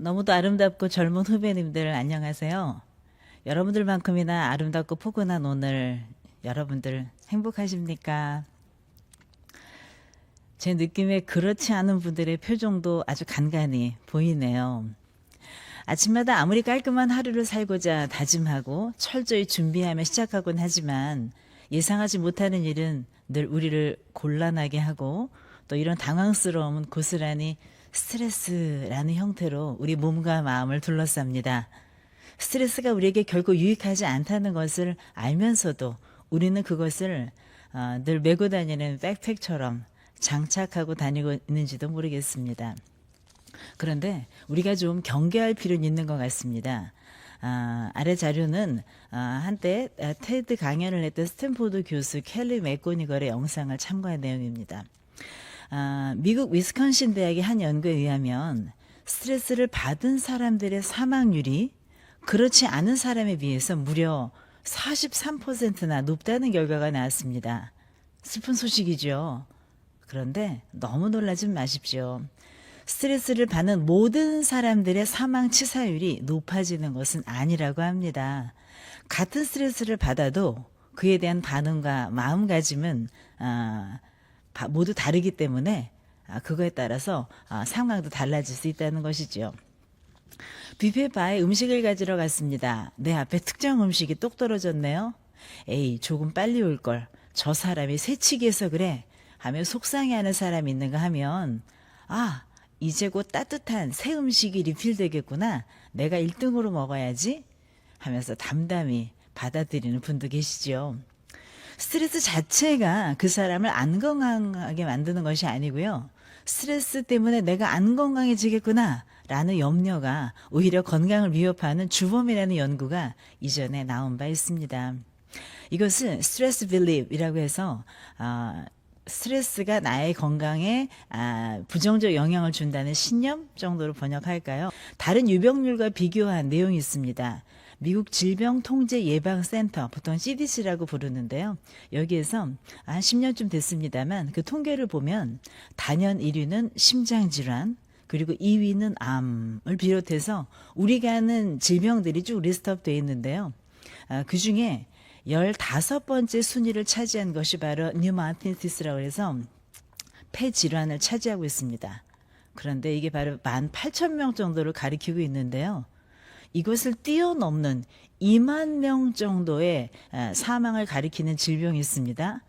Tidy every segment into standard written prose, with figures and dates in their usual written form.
너무도 아름답고 젊은 후배님들 안녕하세요. 여러분들만큼이나 아름답고 포근한 오늘 여러분들 행복하십니까? 제 느낌에 그렇지 않은 분들의 표정도 아주 간간히 보이네요. 아침마다 아무리 깔끔한 하루를 살고자 다짐하고 철저히 준비하며 시작하곤 하지만 예상하지 못하는 일은 늘 우리를 곤란하게 하고 또 이런 당황스러움은 고스란히 스트레스라는 형태로 우리 몸과 마음을 둘러쌉니다. 스트레스가 우리에게 결코 유익하지 않다는 것을 알면서도 우리는 그것을 늘 메고 다니는 백팩처럼 장착하고 다니고 있는지도 모르겠습니다. 그런데 우리가 좀 경계할 필요는 있는 것 같습니다. 아래 자료는 한때 테드 강연을 했던 스탠포드 교수 켈리 맥고니걸의 영상을 참고한 내용입니다. 미국 위스콘신 대학의 한 연구에 의하면 스트레스를 받은 사람들의 사망률이 그렇지 않은 사람에 비해서 무려 43%나 높다는 결과가 나왔습니다. 슬픈 소식이죠. 그런데 너무 놀라지 마십시오. 스트레스를 받는 모든 사람들의 사망 치사율이 높아지는 것은 아니라고 합니다. 같은 스트레스를 받아도 그에 대한 반응과 마음가짐은 모두 다르기 때문에 그거에 따라서 상황도 달라질 수 있다는 것이죠. 뷔페바에 음식을 가지러 갔습니다. 내 앞에 특정 음식이 똑 떨어졌네요. 에이, 조금 빨리 올걸. 저 사람이 새치기해서 그래. 하며 속상해하는 사람이 있는가 하면 이제 곧 따뜻한 새 음식이 리필되겠구나. 내가 1등으로 먹어야지 하면서 담담히 받아들이는 분도 계시죠. 스트레스 자체가 그 사람을 안 건강하게 만드는 것이 아니고요. 스트레스 때문에 내가 안 건강해지겠구나 라는 염려가 오히려 건강을 위협하는 주범이라는 연구가 이전에 나온 바 있습니다. 이것은 스트레스 빌립이라고 해서 스트레스가 나의 건강에 부정적 영향을 준다는 신념 정도로 번역할까요? 다른 유병률과 비교한 내용이 있습니다. 미국 질병통제예방센터, 보통 CDC라고 부르는데요. 여기에서 한 10년쯤 됐습니다만 그 통계를 보면 단연 1위는 심장질환, 그리고 2위는 암을 비롯해서 우리가 아는 질병들이 쭉 리스트업되어 있는데요. 그 중에 15번째 순위를 차지한 것이 바로 뉴마티티스라고 해서 폐질환을 차지하고 있습니다. 그런데 이게 바로 18,000명 정도를 가리키고 있는데요. 이것을 뛰어넘는 2만 명 정도의 사망을 가리키는 질병이 있습니다.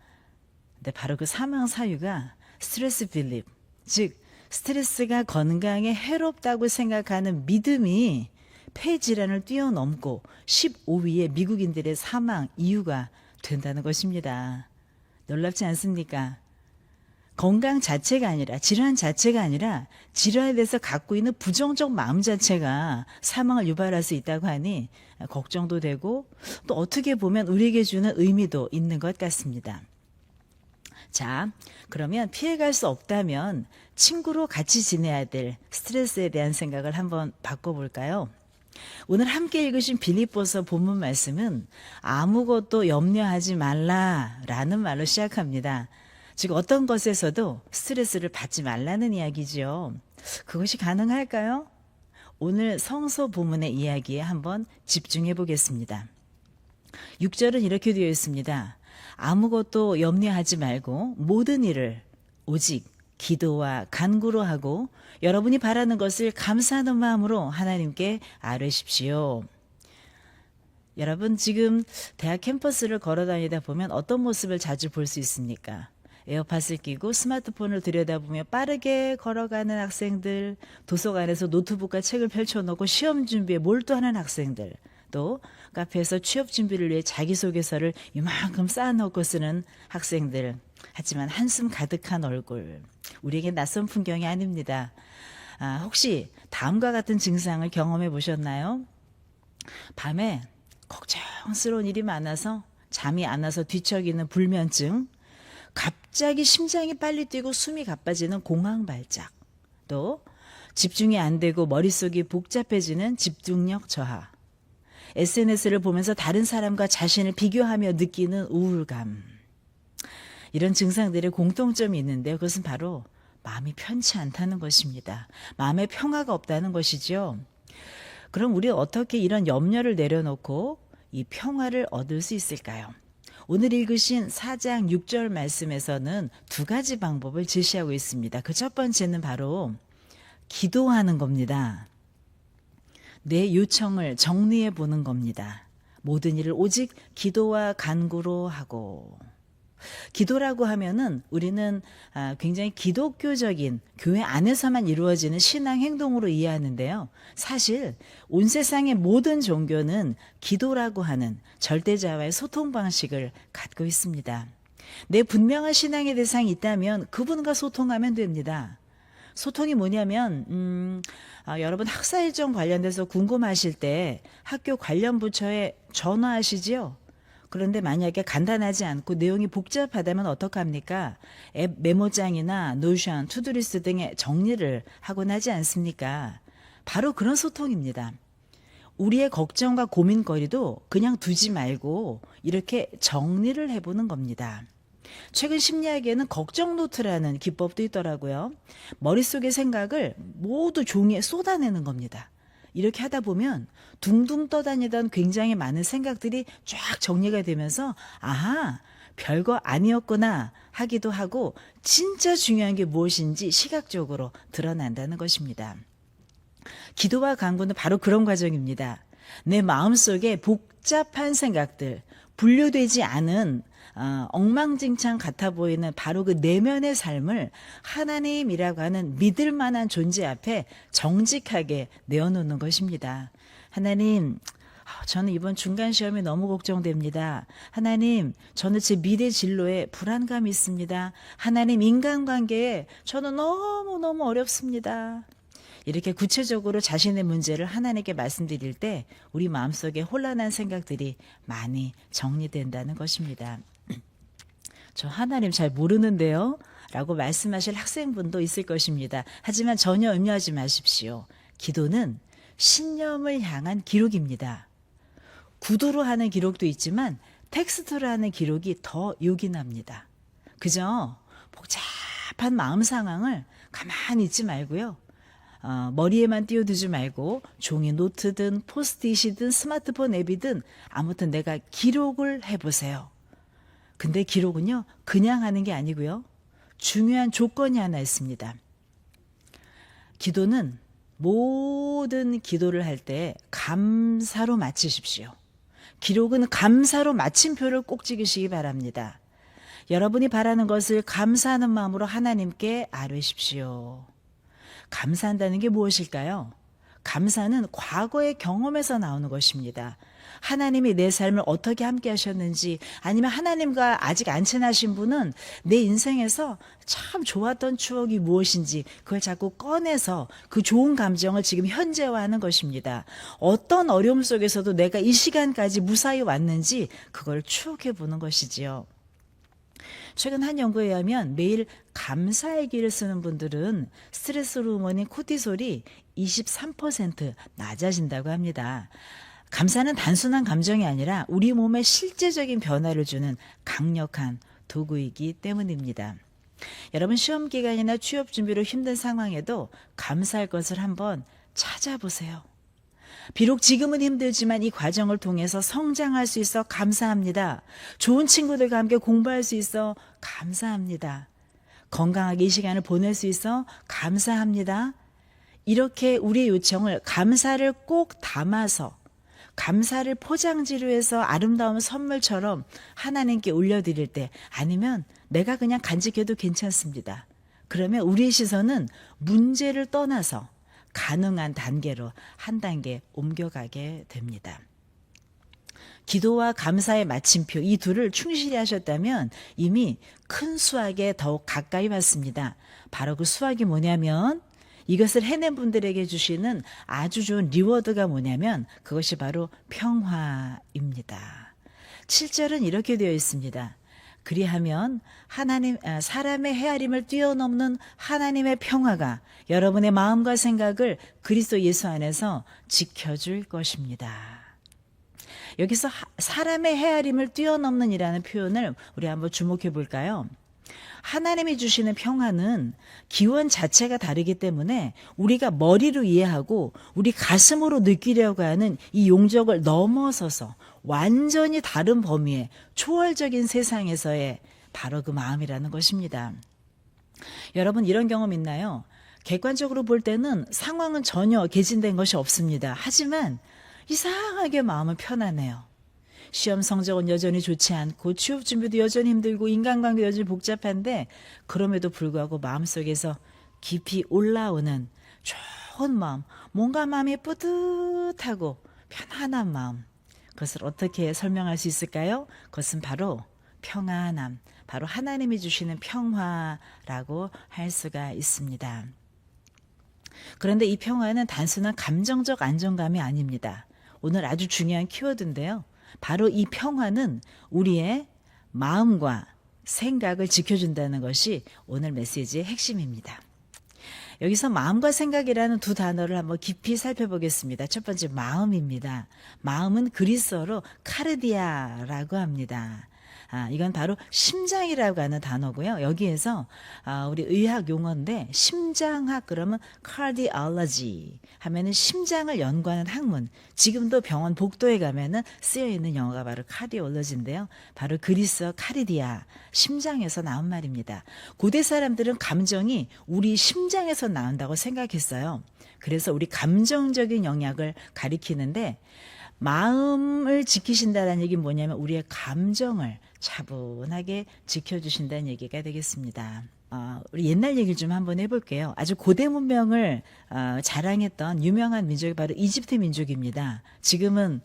근데 바로 그 사망 사유가 스트레스 빌립, 즉 스트레스가 건강에 해롭다고 생각하는 믿음이 폐질환을 뛰어넘고 15위의 미국인들의 사망 이유가 된다는 것입니다. 놀랍지 않습니까? 건강 자체가 아니라, 질환 자체가 아니라 질환에 대해서 갖고 있는 부정적 마음 자체가 사망을 유발할 수 있다고 하니 걱정도 되고 또 어떻게 보면 우리에게 주는 의미도 있는 것 같습니다. 자, 그러면 피해갈 수 없다면 친구로 같이 지내야 될 스트레스에 대한 생각을 한번 바꿔볼까요? 오늘 함께 읽으신 빌립보서 본문 말씀은 아무것도 염려하지 말라라는 말로 시작합니다. 즉 어떤 것에서도 스트레스를 받지 말라는 이야기죠. 그것이 가능할까요? 오늘 성서 본문의 이야기에 한번 집중해 보겠습니다. 6절은 이렇게 되어 있습니다. 아무것도 염려하지 말고 모든 일을 오직 기도와 간구로 하고 여러분이 바라는 것을 감사하는 마음으로 하나님께 아뢰십시오. 여러분 지금 대학 캠퍼스를 걸어 다니다 보면 어떤 모습을 자주 볼 수 있습니까? 에어팟을 끼고 스마트폰을 들여다보며 빠르게 걸어가는 학생들, 도서관에서 노트북과 책을 펼쳐놓고 시험 준비에 몰두하는 학생들, 또 카페에서 취업 준비를 위해 자기소개서를 이만큼 쌓아놓고 쓰는 학생들, 하지만 한숨 가득한 얼굴, 우리에게 낯선 풍경이 아닙니다. 혹시 다음과 같은 증상을 경험해 보셨나요? 밤에 걱정스러운 일이 많아서 잠이 안 와서 뒤척이는 불면증, 갑자기 심장이 빨리 뛰고 숨이 가빠지는 공황 발작, 또 집중이 안 되고 머릿속이 복잡해지는 집중력 저하, SNS를 보면서 다른 사람과 자신을 비교하며 느끼는 우울감, 이런 증상들의 공통점이 있는데요. 그것은 바로 마음이 편치 않다는 것입니다. 마음에 평화가 없다는 것이죠. 그럼 우리 어떻게 이런 염려를 내려놓고 이 평화를 얻을 수 있을까요? 오늘 읽으신 4장 6절 말씀에서는 두 가지 방법을 제시하고 있습니다. 그 첫 번째는 바로 기도하는 겁니다. 내 요청을 정리해 보는 겁니다. 모든 일을 오직 기도와 간구로 하고, 기도라고 하면은 우리는 굉장히 기독교적인 교회 안에서만 이루어지는 신앙 행동으로 이해하는데요. 사실 온 세상의 모든 종교는 기도라고 하는 절대자와의 소통 방식을 갖고 있습니다. 내 분명한 신앙의 대상이 있다면 그분과 소통하면 됩니다. 소통이 뭐냐면 여러분 학사 일정 관련돼서 궁금하실 때 학교 관련 부처에 전화하시지요. 그런데 만약에 간단하지 않고 내용이 복잡하다면 어떡합니까? 앱 메모장이나 노션, 투두리스트 등의 정리를 하곤 하지 않습니까? 바로 그런 소통입니다. 우리의 걱정과 고민거리도 그냥 두지 말고 이렇게 정리를 해보는 겁니다. 최근 심리학에는 걱정 노트라는 기법도 있더라고요. 머릿속의 생각을 모두 종이에 쏟아내는 겁니다. 이렇게 하다 보면 둥둥 떠다니던 굉장히 많은 생각들이 쫙 정리가 되면서 아하, 별거 아니었구나 하기도 하고 진짜 중요한 게 무엇인지 시각적으로 드러난다는 것입니다. 기도와 간구는 바로 그런 과정입니다. 내 마음속에 복잡한 생각들, 분류되지 않은 엉망진창 같아 보이는 바로 그 내면의 삶을 하나님이라고 하는 믿을 만한 존재 앞에 정직하게 내어놓는 것입니다. 하나님, 저는 이번 중간 시험이 너무 걱정됩니다. 하나님, 저는 제 미래 진로에 불안감이 있습니다. 하나님, 인간관계에 저는 너무너무 어렵습니다. 이렇게 구체적으로 자신의 문제를 하나님께 말씀드릴 때 우리 마음속에 혼란한 생각들이 많이 정리된다는 것입니다. 저 하나님 잘 모르는데요? 라고 말씀하실 학생분도 있을 것입니다. 하지만 전혀 염려하지 마십시오. 기도는 신념을 향한 기록입니다. 구두로 하는 기록도 있지만 텍스트로 하는 기록이 더 요긴합니다. 그저 복잡한 마음 상황을 가만히 있지 말고요. 머리에만 띄워두지 말고 종이 노트든 포스트잇이든 스마트폰 앱이든 아무튼 내가 기록을 해보세요. 근데 기록은요, 그냥 하는 게 아니고요. 중요한 조건이 하나 있습니다. 기도는 모든 기도를 할 때 감사로 마치십시오. 기록은 감사로 마침표를 꼭 찍으시기 바랍니다. 여러분이 바라는 것을 감사하는 마음으로 하나님께 아뢰십시오. 감사한다는 게 무엇일까요? 감사는 과거의 경험에서 나오는 것입니다. 하나님이 내 삶을 어떻게 함께 하셨는지, 아니면 하나님과 아직 안 친하신 분은 내 인생에서 참 좋았던 추억이 무엇인지 그걸 자꾸 꺼내서 그 좋은 감정을 지금 현재화하는 것입니다. 어떤 어려움 속에서도 내가 이 시간까지 무사히 왔는지 그걸 추억해 보는 것이지요. 최근 한 연구에 의하면 매일 감사일기를 쓰는 분들은 스트레스 호르몬인 코티솔이 23% 낮아진다고 합니다. 감사는 단순한 감정이 아니라 우리 몸에 실제적인 변화를 주는 강력한 도구이기 때문입니다. 여러분 시험 기간이나 취업 준비로 힘든 상황에도 감사할 것을 한번 찾아보세요. 비록 지금은 힘들지만 이 과정을 통해서 성장할 수 있어 감사합니다. 좋은 친구들과 함께 공부할 수 있어 감사합니다. 건강하게 이 시간을 보낼 수 있어 감사합니다. 이렇게 우리의 요청을 감사를 꼭 담아서 감사를 포장지로 해서 아름다운 선물처럼 하나님께 올려드릴 때, 아니면 내가 그냥 간직해도 괜찮습니다. 그러면 우리의 시선은 문제를 떠나서 가능한 단계로 한 단계 옮겨가게 됩니다. 기도와 감사의 마침표, 이 둘을 충실히 하셨다면 이미 큰 수확에 더욱 가까이 왔습니다. 바로 그 수확이 뭐냐면, 이것을 해낸 분들에게 주시는 아주 좋은 리워드가 뭐냐면 그것이 바로 평화입니다. 7절은 이렇게 되어 있습니다. 그리하면 사람의 헤아림을 뛰어넘는 하나님의 평화가 여러분의 마음과 생각을 그리스도 예수 안에서 지켜줄 것입니다. 여기서 사람의 헤아림을 뛰어넘는 이라는 표현을 우리 한번 주목해 볼까요? 하나님이 주시는 평화는 기원 자체가 다르기 때문에 우리가 머리로 이해하고 우리 가슴으로 느끼려고 하는 이 용적을 넘어서서 완전히 다른 범위의 초월적인 세상에서의 바로 그 마음이라는 것입니다. 여러분 이런 경험 있나요? 객관적으로 볼 때는 상황은 전혀 개진된 것이 없습니다. 하지만 이상하게 마음은 편안해요. 시험 성적은 여전히 좋지 않고 취업 준비도 여전히 힘들고 인간관계 여전히 복잡한데 그럼에도 불구하고 마음속에서 깊이 올라오는 좋은 마음, 뭔가 마음이 뿌듯하고 편안한 마음. 그것을 어떻게 설명할 수 있을까요? 그것은 바로 평안함, 바로 하나님이 주시는 평화라고 할 수가 있습니다. 그런데 이 평화는 단순한 감정적 안정감이 아닙니다. 오늘 아주 중요한 키워드인데요. 바로 이 평화는 우리의 마음과 생각을 지켜준다는 것이 오늘 메시지의 핵심입니다. 여기서 마음과 생각이라는 두 단어를 한번 깊이 살펴보겠습니다. 첫 번째 마음입니다. 마음은 그리스어로 카르디아라고 합니다. 이건 바로 심장이라고 하는 단어고요. 여기에서 우리 의학 용어인데 심장학 그러면 cardiology 하면은 심장을 연구하는 학문. 지금도 병원 복도에 가면은 쓰여 있는 영어가 바로 cardiology인데요. 바로 그리스어 카르디아 심장에서 나온 말입니다. 고대 사람들은 감정이 우리 심장에서 나온다고 생각했어요. 그래서 우리 감정적인 영역을 가리키는데 마음을 지키신다는 얘기는 뭐냐면 우리의 감정을 차분하게 지켜주신다는 얘기가 되겠습니다. 우리 옛날 얘기를 좀 한번 해볼게요. 아주 고대 문명을 자랑했던 유명한 민족이 바로 이집트 민족입니다. 지금은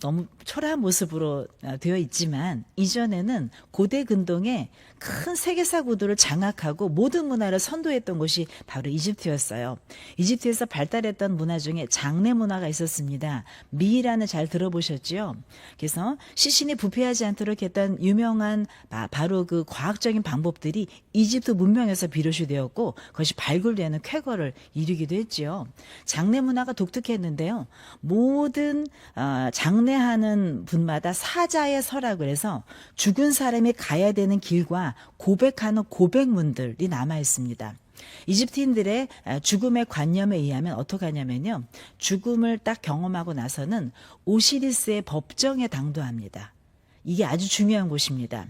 너무 초라한 모습으로 되어 있지만 이전에는 고대 근동에 큰 세계사 구도를 장악하고 모든 문화를 선도했던 곳이 바로 이집트였어요. 이집트에서 발달했던 문화 중에 장례 문화가 있었습니다. 미이라는 잘 들어보셨죠? 그래서 시신이 부패하지 않도록 했던 유명한 바로 그 과학적인 방법들이 이집트 문명에서 비롯이 되었고 그것이 발굴되는 쾌거를 이루기도 했죠. 장례 문화가 독특했는데요. 모든 장례하는 분마다 사자의 서라고 해서 죽은 사람이 가야 되는 길과 고백하는 고백문들이 남아 있습니다. 이집트인들의 죽음의 관념에 의하면 어떻게 하냐면요. 죽음을 딱 경험하고 나서는 오시리스의 법정에 당도합니다. 이게 아주 중요한 곳입니다.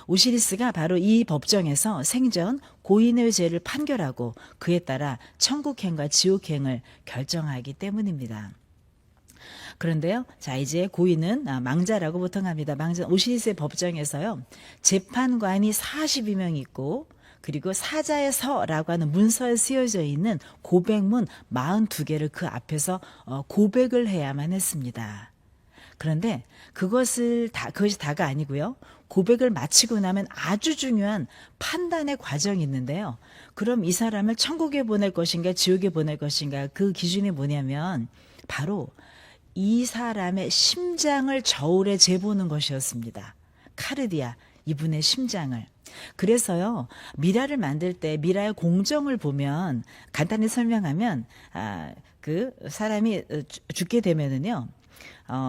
오시리스가 바로 이 법정에서 생전 고인의 죄를 판결하고 그에 따라 천국행과 지옥행을 결정하기 때문입니다. 그런데요, 자, 이제 고인은 망자라고 보통 합니다. 망자, 오시리스의 법정에서요, 재판관이 42명 있고, 그리고 사자의 서라고 하는 문서에 쓰여져 있는 고백문 42개를 그 앞에서 고백을 해야만 했습니다. 그런데 그것이 다가 아니고요. 고백을 마치고 나면 아주 중요한 판단의 과정이 있는데요. 그럼 이 사람을 천국에 보낼 것인가 지옥에 보낼 것인가 그 기준이 뭐냐면 바로 이 사람의 심장을 저울에 재보는 것이었습니다. 카르디아, 이분의 심장을. 그래서요, 미라를 만들 때 미라의 공정을 보면 간단히 설명하면 그 사람이 죽게 되면은요.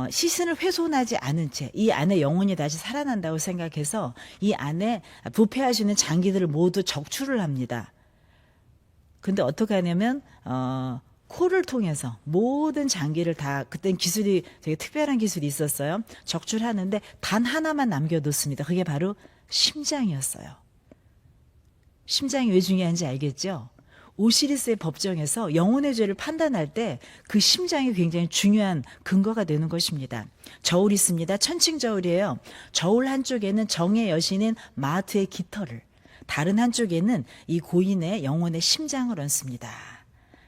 시신을 훼손하지 않은 채 이 안에 영혼이 다시 살아난다고 생각해서 이 안에 부패하시는 장기들을 모두 적출을 합니다. 근데 어떻게 하냐면 코를 통해서 모든 장기를 다 그땐 기술이 되게 특별한 기술이 있었어요. 적출하는데 단 하나만 남겨뒀습니다. 그게 바로 심장이었어요. 심장이 왜 중요한지 알겠죠? 오시리스의 법정에서 영혼의 죄를 판단할 때 그 심장이 굉장히 중요한 근거가 되는 것입니다. 저울이 있습니다. 천칭 저울이에요. 저울 한쪽에는 정의 여신인 마트의 깃털을, 다른 한쪽에는 이 고인의 영혼의 심장을 얹습니다.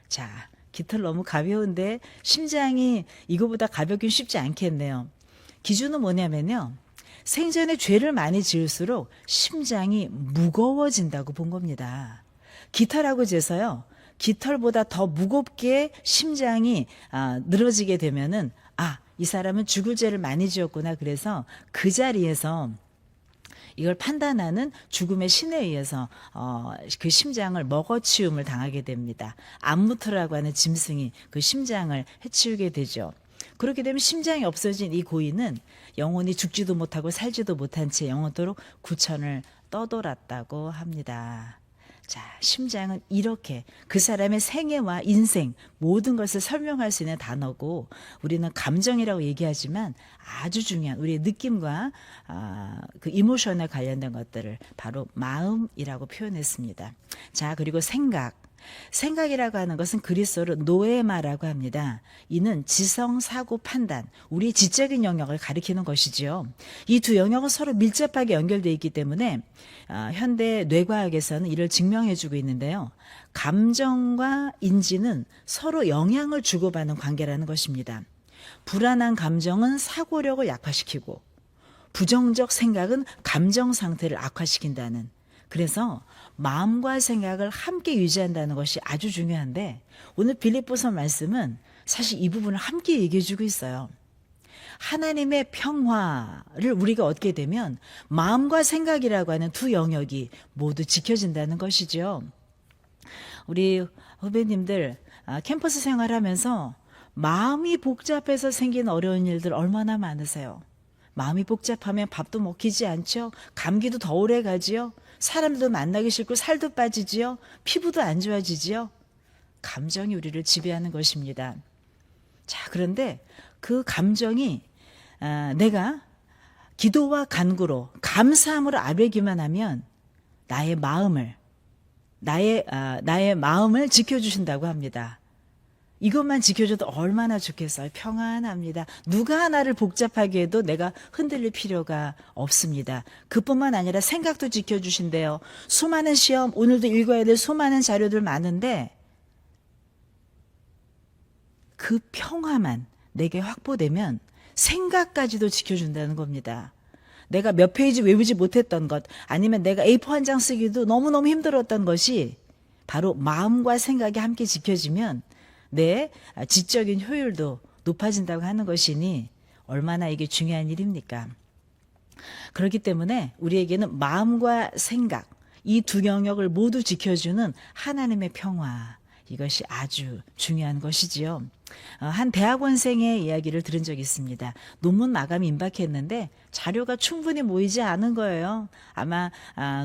자, 깃털 너무 가벼운데 심장이 이거보다 가볍긴 쉽지 않겠네요. 기준은 뭐냐면요. 생전에 죄를 많이 지을수록 심장이 무거워진다고 본 겁니다. 깃털하고 재서요. 깃털보다 더 무겁게 심장이 늘어지게 되면은 이 사람은 죽을 죄를 많이 지었구나. 그래서 그 자리에서 이걸 판단하는 죽음의 신에 의해서 그 심장을 먹어치움을 당하게 됩니다. 암무트라고 하는 짐승이 그 심장을 해치우게 되죠. 그렇게 되면 심장이 없어진 이 고인은 영혼이 죽지도 못하고 살지도 못한 채 영원토록 구천을 떠돌았다고 합니다. 자, 심장은 이렇게 그 사람의 생애와 인생 모든 것을 설명할 수 있는 단어고, 우리는 감정이라고 얘기하지만 아주 중요한 우리의 느낌과 그 이모션에 관련된 것들을 바로 마음이라고 표현했습니다. 자, 그리고 생각이라고 하는 것은 그리스어로 노에마라고 합니다. 이는 지성, 사고, 판단, 우리의 지적인 영역을 가리키는 것이지요. 이 두 영역은 서로 밀접하게 연결되어 있기 때문에 현대 뇌과학에서는 이를 증명해주고 있는데요. 감정과 인지는 서로 영향을 주고받는 관계라는 것입니다. 불안한 감정은 사고력을 약화시키고 부정적 생각은 감정 상태를 악화시킨다는, 그래서 마음과 생각을 함께 유지한다는 것이 아주 중요한데, 오늘 빌립보서 말씀은 사실 이 부분을 함께 얘기해 주고 있어요. 하나님의 평화를 우리가 얻게 되면 마음과 생각이라고 하는 두 영역이 모두 지켜진다는 것이죠. 우리 후배님들 캠퍼스 생활하면서 마음이 복잡해서 생긴 어려운 일들 얼마나 많으세요? 마음이 복잡하면 밥도 먹히지 않죠? 감기도 더 오래 가지요? 사람들도 만나기 싫고 살도 빠지지요? 피부도 안 좋아지지요? 감정이 우리를 지배하는 것입니다. 자, 그런데 그 감정이 내가 기도와 간구로 감사함으로 아뢰기만 하면 나의 마음을 지켜주신다고 합니다. 이것만 지켜줘도 얼마나 좋겠어요. 평안합니다. 누가 하나를 복잡하게 해도 내가 흔들릴 필요가 없습니다. 그뿐만 아니라 생각도 지켜주신대요. 수많은 시험, 오늘도 읽어야 될 수많은 자료들 많은데 그 평화만 내게 확보되면 생각까지도 지켜준다는 겁니다. 내가 몇 페이지 외우지 못했던 것, 아니면 내가 A4 한 장 쓰기도 너무너무 힘들었던 것이 바로 마음과 생각이 함께 지켜지면 내 지적인 효율도 높아진다고 하는 것이니 얼마나 이게 중요한 일입니까? 그렇기 때문에 우리에게는 마음과 생각, 이 두 영역을 모두 지켜주는 하나님의 평화, 이것이 아주 중요한 것이지요. 한 대학원생의 이야기를 들은 적이 있습니다. 논문 마감이 임박했는데 자료가 충분히 모이지 않은 거예요. 아마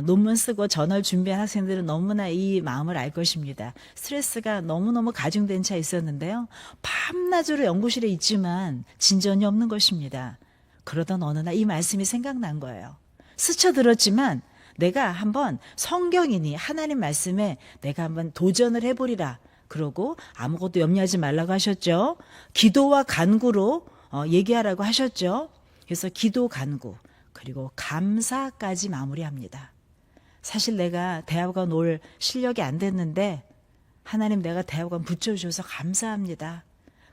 논문 쓰고 저널 준비한 학생들은 너무나 이 마음을 알 것입니다. 스트레스가 너무너무 가중된 채 있었는데요. 밤낮으로 연구실에 있지만 진전이 없는 것입니다. 그러던 어느 날 이 말씀이 생각난 거예요. 스쳐들었지만 내가 한번 성경이니 하나님 말씀에 내가 한번 도전을 해보리라. 그러고 아무것도 염려하지 말라고 하셨죠. 기도와 간구로 얘기하라고 하셨죠. 그래서 기도, 간구, 그리고 감사까지 마무리합니다. 사실 내가 대학원 올 실력이 안 됐는데 하나님, 내가 대학원 붙여주셔서 감사합니다.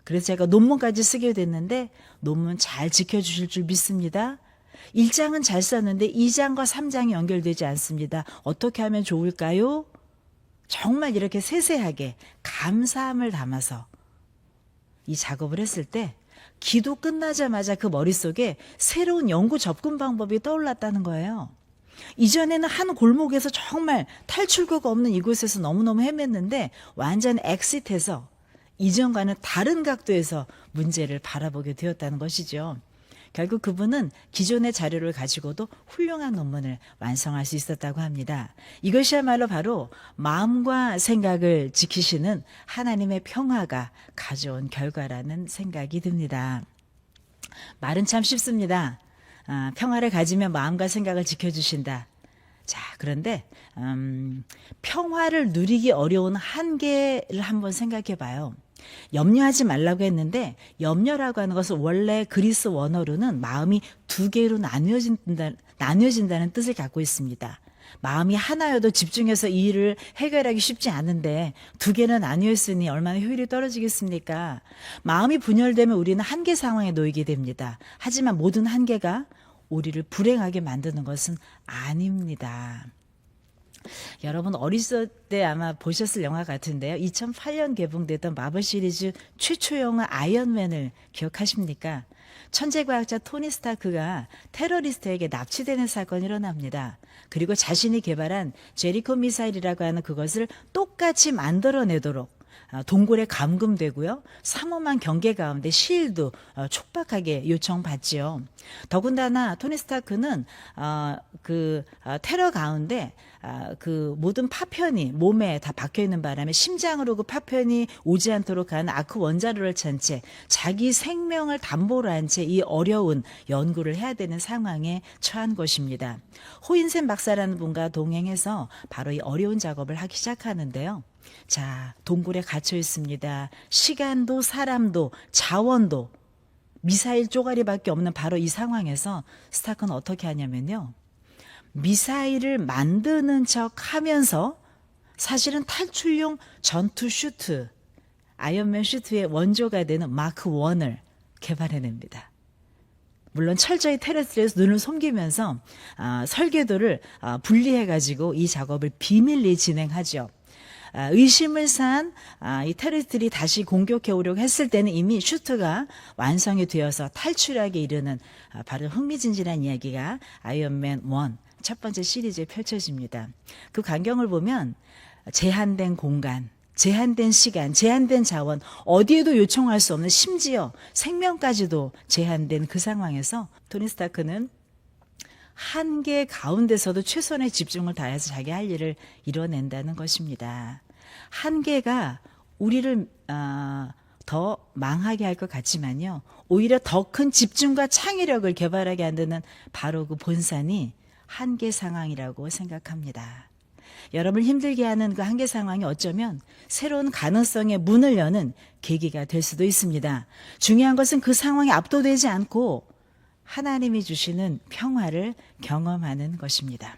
그래서 제가 논문까지 쓰게 됐는데 논문 잘 지켜주실 줄 믿습니다. 1장은 잘 썼는데 2장과 3장이 연결되지 않습니다. 어떻게 하면 좋을까요? 정말 이렇게 세세하게 감사함을 담아서 이 작업을 했을 때 기도 끝나자마자 그 머릿속에 새로운 연구 접근 방법이 떠올랐다는 거예요. 이전에는 한 골목에서 정말 탈출구가 없는 이곳에서 너무너무 헤맸는데 완전 엑싯해서 이전과는 다른 각도에서 문제를 바라보게 되었다는 것이죠. 결국 그분은 기존의 자료를 가지고도 훌륭한 논문을 완성할 수 있었다고 합니다. 이것이야말로 바로 마음과 생각을 지키시는 하나님의 평화가 가져온 결과라는 생각이 듭니다. 말은 참 쉽습니다. 평화를 가지면 마음과 생각을 지켜주신다. 자, 그런데 평화를 누리기 어려운 한계를 한번 생각해 봐요. 염려하지 말라고 했는데 염려라고 하는 것은 원래 그리스 원어로는 마음이 두 개로 나뉘어진다는 뜻을 갖고 있습니다. 마음이 하나여도 집중해서 이 일을 해결하기 쉽지 않은데 두 개는 나뉘어 있으니 얼마나 효율이 떨어지겠습니까? 마음이 분열되면 우리는 한계 상황에 놓이게 됩니다. 하지만 모든 한계가 우리를 불행하게 만드는 것은 아닙니다. 여러분 어렸을 때 아마 보셨을 영화 같은데요. 2008년 개봉됐던 마블 시리즈 최초 영화 아이언맨을 기억하십니까? 천재과학자 토니 스타크가 테러리스트에게 납치되는 사건이 일어납니다. 그리고 자신이 개발한 제리코 미사일이라고 하는 그것을 똑같이 만들어내도록 동굴에 감금되고요. 삼엄한 경계 가운데 시일도 촉박하게 요청받지요. 더군다나 토니 스타크는 테러 가운데 그 모든 파편이 몸에 다 박혀 있는 바람에 심장으로 그 파편이 오지 않도록 하는 아크 원자로를 찬 채 자기 생명을 담보로 한 채 이 어려운 연구를 해야 되는 상황에 처한 것입니다. 호인센 박사라는 분과 동행해서 바로 이 어려운 작업을 하기 시작하는데요. 자, 동굴에 갇혀 있습니다. 시간도 사람도 자원도 미사일 쪼가리밖에 없는 바로 이 상황에서 스타크는 어떻게 하냐면요. 미사일을 만드는 척 하면서 사실은 탈출용 전투 슈트, 아이언맨 슈트의 원조가 되는 마크 1을 개발해냅니다. 물론 철저히 테레스트리에서 눈을 숨기면서 설계도를 분리해가지고 이 작업을 비밀리 진행하죠. 의심을 산 이 테레스트리 다시 공격해 오려고 했을 때는 이미 슈트가 완성이 되어서 탈출하게 이르는 바로 흥미진진한 이야기가 아이언맨 1 첫 번째 시리즈에 펼쳐집니다. 그 광경을 보면 제한된 공간, 제한된 시간, 제한된 자원, 어디에도 요청할 수 없는 심지어 생명까지도 제한된 그 상황에서 토니 스타크는 한계 가운데서도 최선의 집중을 다해서 자기 할 일을 이뤄낸다는 것입니다. 한계가 우리를 더 망하게 할 것 같지만요. 오히려 더 큰 집중과 창의력을 개발하게 만드는 바로 그 본산이 한계 상황이라고 생각합니다. 여러분을 힘들게 하는 그 한계 상황이 어쩌면 새로운 가능성의 문을 여는 계기가 될 수도 있습니다. 중요한 것은 그 상황에 압도되지 않고 하나님이 주시는 평화를 경험하는 것입니다.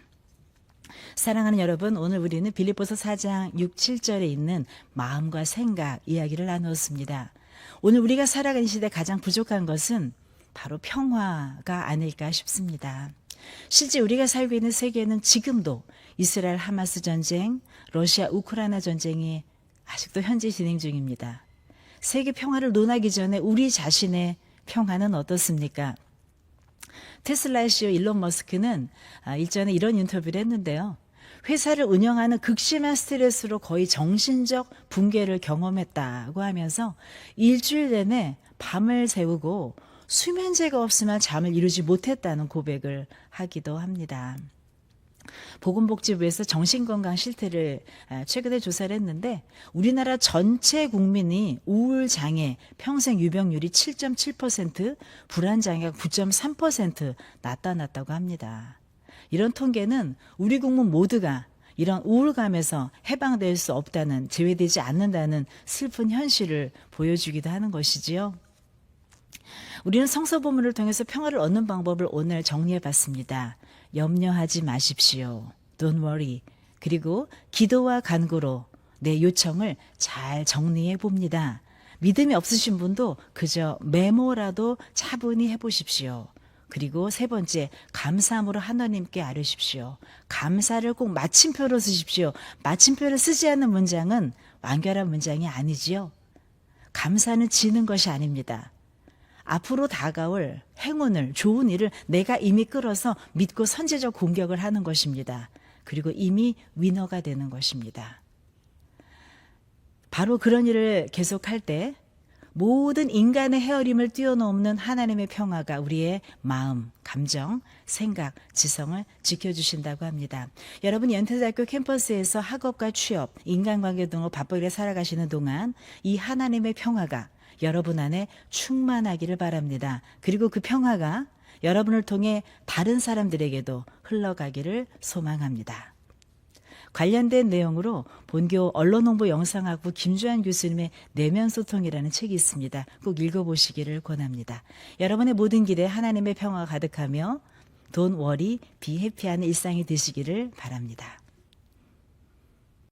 사랑하는 여러분, 오늘 우리는 빌립보서 4장 6, 7절에 있는 마음과 생각 이야기를 나누었습니다. 오늘 우리가 살아가는 시대 가장 부족한 것은 바로 평화가 아닐까 싶습니다. 실제 우리가 살고 있는 세계는 지금도 이스라엘 하마스 전쟁, 러시아 우크라이나 전쟁이 아직도 현재 진행 중입니다. 세계 평화를 논하기 전에 우리 자신의 평화는 어떻습니까? 테슬라의 CEO 일론 머스크는 일전에 이런 인터뷰를 했는데요. 회사를 운영하는 극심한 스트레스로 거의 정신적 붕괴를 경험했다고 하면서 일주일 내내 밤을 새우고 수면제가 없으면 잠을 이루지 못했다는 고백을 하기도 합니다. 보건복지부에서 정신건강 실태를 최근에 조사를 했는데 우리나라 전체 국민이 우울장애 평생 유병률이 7.7%, 불안장애가 9.3% 나타났다고 합니다. 이런 통계는 우리 국민 모두가 이런 우울감에서 해방될 수 없다는, 제외되지 않는다는 슬픈 현실을 보여주기도 하는 것이지요. 우리는 성서 본문을 통해서 평화를 얻는 방법을 오늘 정리해 봤습니다. 염려하지 마십시오. Don't worry. 그리고 기도와 간구로 내 요청을 잘 정리해 봅니다. 믿음이 없으신 분도 그저 메모라도 차분히 해보십시오. 그리고 세 번째, 감사함으로 하나님께 아뢰십시오. 감사를 꼭 마침표로 쓰십시오. 마침표를 쓰지 않는 문장은 완결한 문장이 아니지요. 감사는 지는 것이 아닙니다. 앞으로 다가올 행운을, 좋은 일을 내가 이미 끌어서 믿고 선제적 공격을 하는 것입니다. 그리고 이미 위너가 되는 것입니다. 바로 그런 일을 계속할 때 모든 인간의 헤어림을 뛰어넘는 하나님의 평화가 우리의 마음, 감정, 생각, 지성을 지켜주신다고 합니다. 여러분이 연태대학교 캠퍼스에서 학업과 취업, 인간관계 등으로 바쁘게 살아가시는 동안 이 하나님의 평화가 여러분 안에 충만하기를 바랍니다. 그리고 그 평화가 여러분을 통해 다른 사람들에게도 흘러가기를 소망합니다. 관련된 내용으로 본교 언론홍보 영상학부 김주환 교수님의 내면소통이라는 책이 있습니다. 꼭 읽어보시기를 권합니다. 여러분의 모든 길에 하나님의 평화가 가득하며 Don't worry, be happy하는 일상이 되시기를 바랍니다.